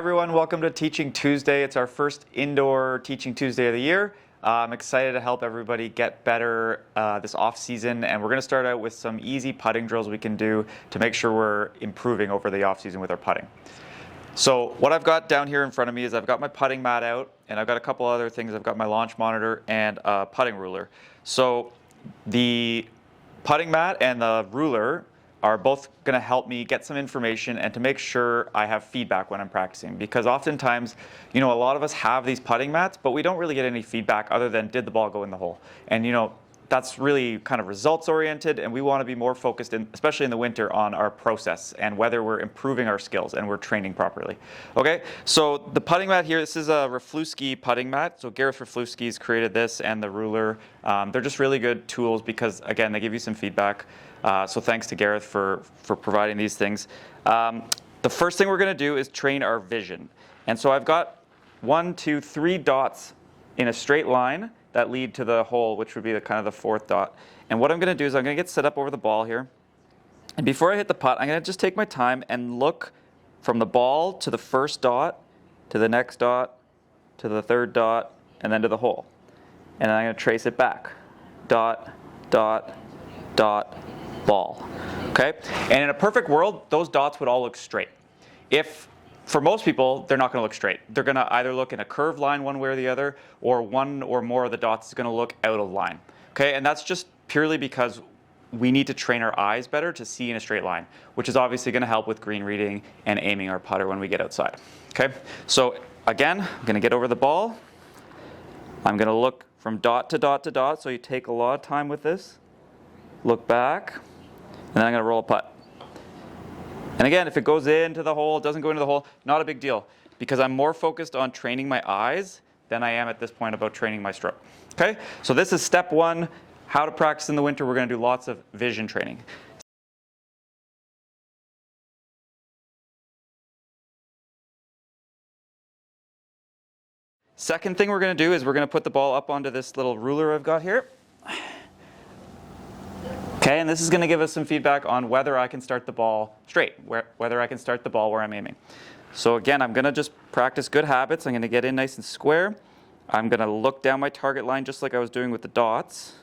everyone, welcome to Teaching Tuesday. It's our first indoor Teaching Tuesday of the year. I'm excited to help everybody get better this off season, and we're going to start out with some easy putting drills we can do to make sure we're improving over the off season with our putting. So what I've got down here in front of me is I've got my putting mat out, and I've got a couple other things. I've got my launch monitor and a putting ruler. So the putting mat and the ruler are both going to help me get some information and to make sure I have feedback when I'm practicing. Because oftentimes, a lot of us have these putting mats, but we don't really get any feedback other than did the ball go in the hole? And that's really kind of results oriented, and we want to be more focused, especially in the winter, on our process and whether we're improving our skills and we're training properly. Okay, so the putting mat here, this is a Raflewski putting mat. So Gareth Raflewski's created this and the ruler. They're just really good tools because, again, they give you some feedback. So thanks to Gareth for providing these things. The first thing we're going to do is train our vision. And so I've got 1, 2, 3 dots in a straight line that lead to the hole, which would be the kind of the fourth dot. And what I'm going to do is I'm going to get set up over the ball here. And before I hit the putt, I'm going to just take my time and look from the ball to the first dot, to the next dot, to the third dot, and then to the hole. And then I'm going to trace it back. Dot, dot, dot, ball. Okay? And in a perfect world, those dots would all look straight. For most people, they're not going to look straight. They're going to either look in a curved line one way or the other, or one or more of the dots is going to look out of line. Okay? And that's just purely because we need to train our eyes better to see in a straight line, which is obviously going to help with green reading and aiming our putter when we get outside. Okay? So again, I'm going to get over the ball. I'm going to look from dot to dot to dot, so you take a lot of time with this. Look back, and then I'm going to roll a putt. And again, if it goes into the hole, it doesn't go into the hole, not a big deal, because I'm more focused on training my eyes than I am at this point about training my stroke. Okay? So this is step 1, how to practice in the winter. We're going to do lots of vision training. Second thing we're going to do is we're going to put the ball up onto this little ruler I've got here. Okay, and this is going to give us some feedback on whether I can start the ball straight, whether I can start the ball where I'm aiming. So again, I'm going to just practice good habits. I'm going to get in nice and square. I'm going to look down my target line just like I was doing with the dots.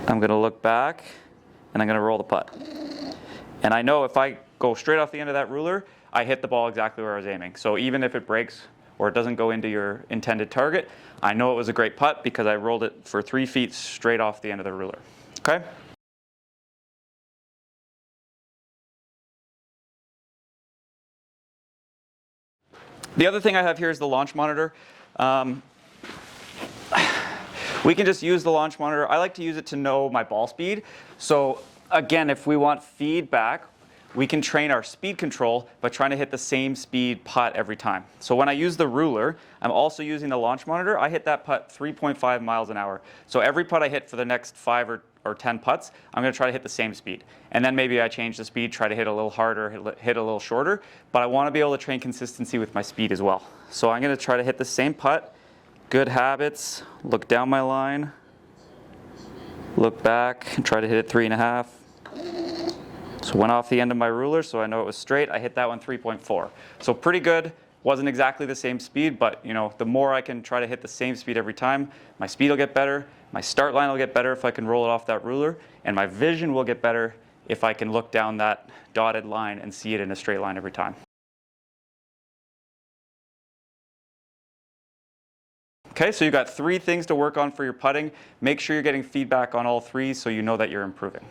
I'm going to look back, and I'm going to roll the putt. And I know if I go straight off the end of that ruler, I hit the ball exactly where I was aiming. So even if it breaks or it doesn't go into your intended target, I know it was a great putt because I rolled it for 3 feet straight off the end of the ruler. Okay? The other thing I have here is the launch monitor. We can just use the launch monitor. I like to use it to know my ball speed. So again, if we want feedback, we can train our speed control by trying to hit the same speed putt every time. So when I use the ruler, I'm also using the launch monitor. I hit that putt 3.5 miles an hour. So every putt I hit for the next 5 or 10 putts, I'm going to try to hit the same speed. And then maybe I change the speed, try to hit a little harder, hit a little shorter. But I want to be able to train consistency with my speed as well. So I'm going to try to hit the same putt. Good habits. Look down my line. Look back and try to hit it 3.5. So went off the end of my ruler, so I know it was straight. I hit that one 3.4. So pretty good. Wasn't exactly the same speed, but the more I can try to hit the same speed every time, my speed will get better, my start line will get better if I can roll it off that ruler, and my vision will get better if I can look down that dotted line and see it in a straight line every time. Okay, so you've got 3 things to work on for your putting. Make sure you're getting feedback on all 3 so you know that you're improving.